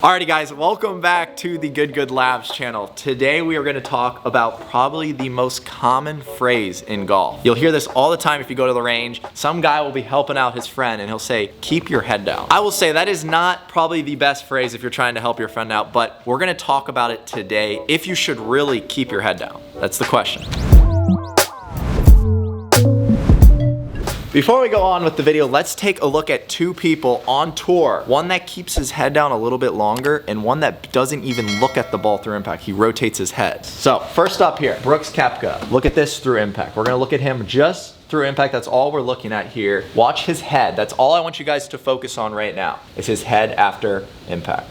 Alrighty guys, welcome back to the Good Labs channel. Today we are going to talk about probably the most common phrase in golf. You'll hear this all the time if you go to the range. Some guy will be helping out his friend and he'll say, keep your head down. I will say that is not probably the best phrase if you're trying to help your friend out, but we're going to talk about it today if you should really keep your head down. That's the question. Before we go on with the video, let's take a look at two people on tour. One that keeps his head down a little bit longer and one that doesn't even look at the ball through impact. He rotates his head. So first up here, Brooks Koepka. Look at this through impact. We're gonna look at him just through impact. That's all we're looking at here. Watch his head. That's all I want you guys to focus on right now, is his head after impact.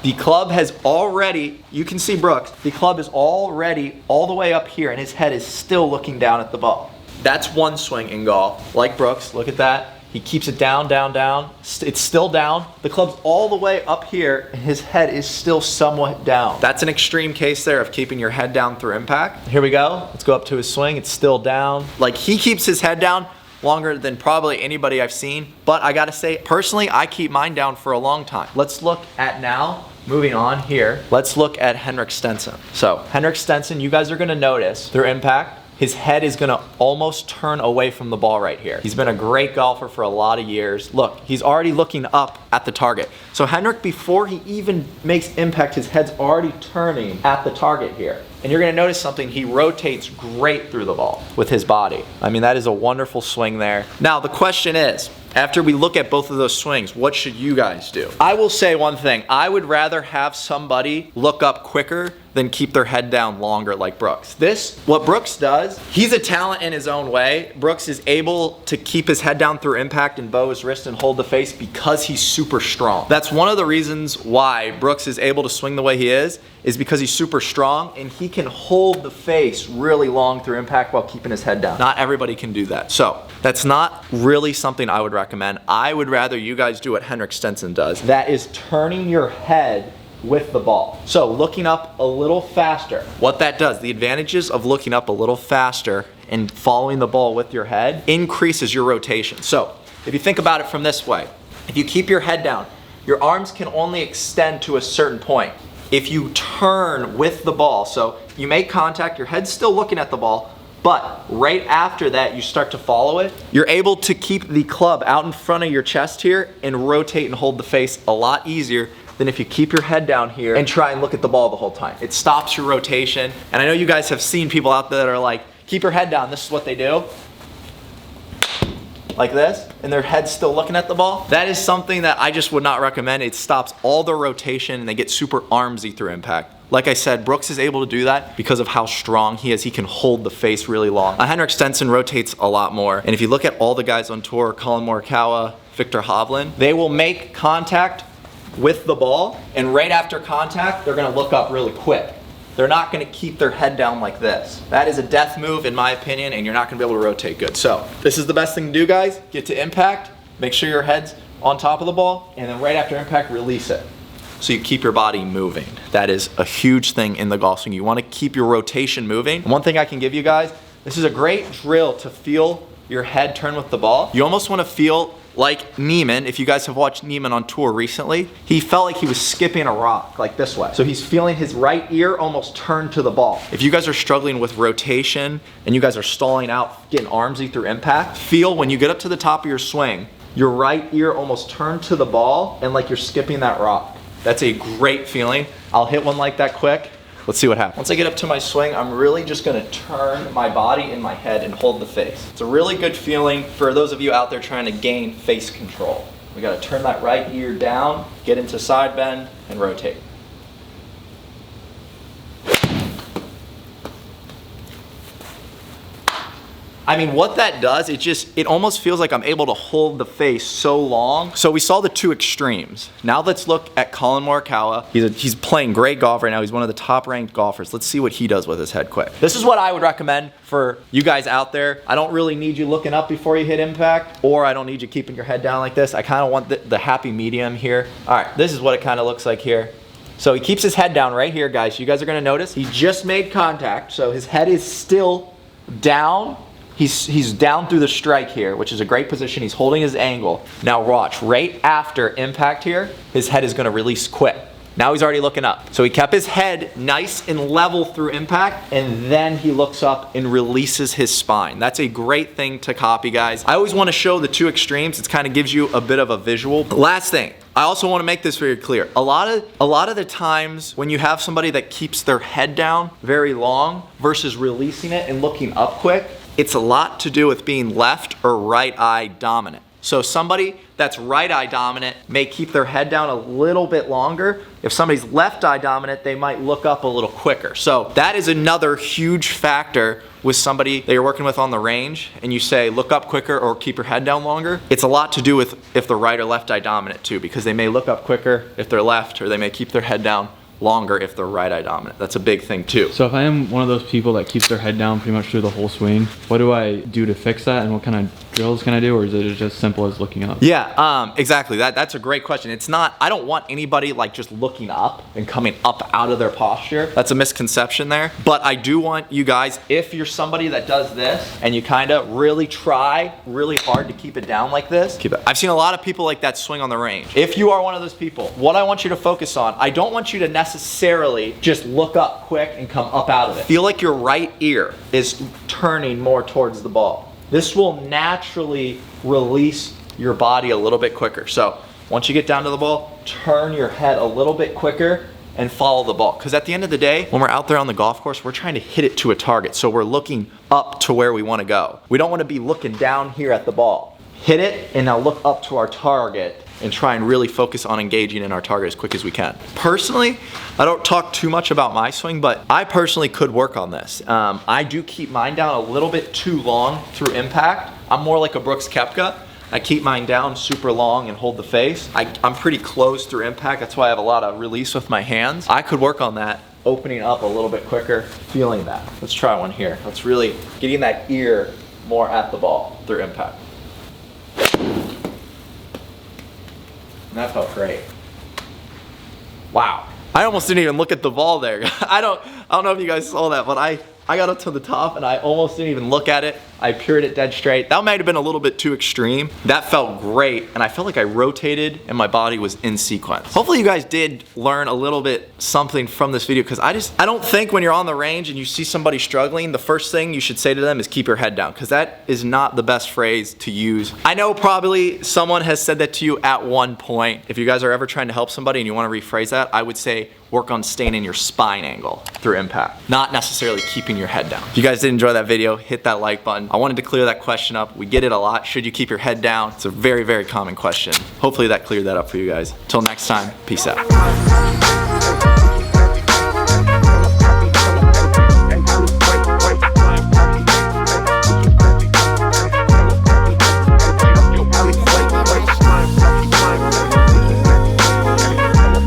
The club has already, you can see Brooks, the club is already all the way up here and his head is still looking down at the ball. That's one swing in golf. Like Brooks, look at that. He keeps it down, down, down. It's still down. The club's all the way up here and his head is still somewhat down. That's an extreme case there of keeping your head down through impact. Here we go. Let's go up to his swing. It's still down. Like, he keeps his head down longer than probably anybody I've seen. But I gotta say, personally, I keep mine down for a long time. Let's look at now. Moving on here, let's look at Henrik Stenson. So Henrik Stenson, you guys are gonna notice through impact, his head is gonna almost turn away from the ball right here. He's been a great golfer for a lot of years. Look, he's already looking up at the target. So Henrik, before he even makes impact, his head's already turning at the target here. And you're gonna notice something, he rotates great through the ball with his body. I mean, that is a wonderful swing there. Now, the question is, after we look at both of those swings, what should you guys do? I will say one thing, I would rather have somebody look up quicker than keep their head down longer like Brooks. What Brooks does, he's a talent in his own way. Brooks is able to keep his head down through impact and bow his wrist and hold the face because he's super strong. That's one of the reasons why Brooks is able to swing the way he is because he's super strong and he can hold the face really long through impact while keeping his head down. Not everybody can do that. So that's not really something I would recommend. I would rather you guys do what Henrik Stenson does. That is turning your head with the ball. So looking up a little faster. What that does, the advantages of looking up a little faster and following the ball with your head increases your rotation. So if you think about it from this way, if you keep your head down, your arms can only extend to a certain point. If you turn with the ball, so you make contact, your head's still looking at the ball, but right after that, you start to follow it, you're able to keep the club out in front of your chest here and rotate and hold the face a lot easier than if you keep your head down here and try and look at the ball the whole time. It stops your rotation. And I know you guys have seen people out there that are like, keep your head down. This is what they do. Like this, and their head's still looking at the ball. That is something that I just would not recommend. It stops all the rotation and they get super armsy through impact. Like I said, Brooks is able to do that because of how strong he is. He can hold the face really long. Henrik Stenson rotates a lot more. And if you look at all the guys on tour, Collin, Morikawa, Victor Hovland, they will make contact with the ball, and right after contact, they're gonna look up really quick. They're not gonna keep their head down like this. That is a death move in my opinion, and you're not gonna be able to rotate good. So this is the best thing to do, guys. Get to impact, make sure your head's on top of the ball, and then right after impact, release it. So you keep your body moving. That is a huge thing in the golf swing. You wanna keep your rotation moving. And one thing I can give you guys, this is a great drill to feel your head turn with the ball. You almost wanna feel like Neiman. If you guys have watched Neiman on tour recently, he felt like he was skipping a rock like this way. So he's feeling his right ear almost turn to the ball. If you guys are struggling with rotation and you guys are stalling out, getting armsy through impact, feel when you get up to the top of your swing, your right ear almost turn to the ball and like you're skipping that rock. That's a great feeling. I'll hit one like that quick. Let's see what happens. Once I get up to my swing, I'm really just gonna turn my body and my head and hold the face. It's a really good feeling for those of you out there trying to gain face control. We gotta turn that right ear down, get into side bend, and rotate. I mean, what that does, it almost feels like I'm able to hold the face so long. So we saw the two extremes. Now let's look at Collin Morikawa. He's playing great golf right now. He's one of the top ranked golfers. Let's see what he does with his head quick. This is what I would recommend for you guys out there. I don't really need you looking up before you hit impact, or I don't need you keeping your head down like this. I kind of want the happy medium here. All right, this is what it kind of looks like here. So he keeps his head down right here, guys. You guys are gonna notice he just made contact. So his head is still down He's down through the strike here, which is a great position. He's holding his angle. Now watch, right after impact here, his head is gonna release quick. Now he's already looking up. So he kept his head nice and level through impact, and then he looks up and releases his spine. That's a great thing to copy, guys. I always wanna show the two extremes. It kind of gives you a bit of a visual. Last thing, I also wanna make this very clear. A lot of the times when you have somebody that keeps their head down very long versus releasing it and looking up quick, it's a lot to do with being left or right eye dominant. So somebody that's right eye dominant may keep their head down a little bit longer. If somebody's left eye dominant, they might look up a little quicker. So that is another huge factor with somebody that you're working with on the range, and you say look up quicker or keep your head down longer. It's a lot to do with if they're right or left eye dominant too, because they may look up quicker if they're left, or they may keep their head down longer if they're right eye dominant. That's a big thing too. So if I am one of those people that keeps their head down pretty much through the whole swing, what do I do to fix that, and what kind of drills can I do, or is it just simple as looking up? Yeah, exactly. That's a great question. It's not, I don't want anybody like just looking up and coming up out of their posture. That's a misconception there. But I do want you guys, if you're somebody that does this and you kind of really try really hard to keep it down like this, keep it. I've seen a lot of people like that swing on the range. If you are one of those people, what I want you to focus on, I don't want you to necessarily just look up quick and come up out of it. Feel like your right ear is turning more towards the ball. This will naturally release your body a little bit quicker. So once you get down to the ball, turn your head a little bit quicker and follow the ball. Because at the end of the day, when we're out there on the golf course, we're trying to hit it to a target. So we're looking up to where we want to go. We don't want to be looking down here at the ball. Hit it and now look up to our target and try and really focus on engaging in our target as quick as we can. Personally, I don't talk too much about my swing, but I personally could work on this. I do keep mine down a little bit too long through impact. I'm more like a Brooks Koepka. I keep mine down super long and hold the face. I'm pretty close through impact. That's why I have a lot of release with my hands. I could work on that, opening up a little bit quicker, feeling that. Let's try one here. Let's really getting that ear more at the ball through impact. And that felt great. Wow. I almost didn't even look at the ball there. I don't know if you guys saw that, but I got up to the top and I almost didn't even look at it. I pured it dead straight. That might have been a little bit too extreme. That felt great, and I felt like I rotated and my body was in sequence. Hopefully you guys did learn a little bit something from this video, because I don't think when you're on the range and you see somebody struggling, the first thing you should say to them is keep your head down, because that is not the best phrase to use. I know probably someone has said that to you at one point. If you guys are ever trying to help somebody and you want to rephrase that, I would say work on staying in your spine angle through impact, not necessarily keeping your head down. If you guys did enjoy that video, hit that like button. I wanted to clear that question up. We get it a lot. Should you keep your head down? It's a very, very common question. Hopefully that cleared that up for you guys. Till next time, peace out.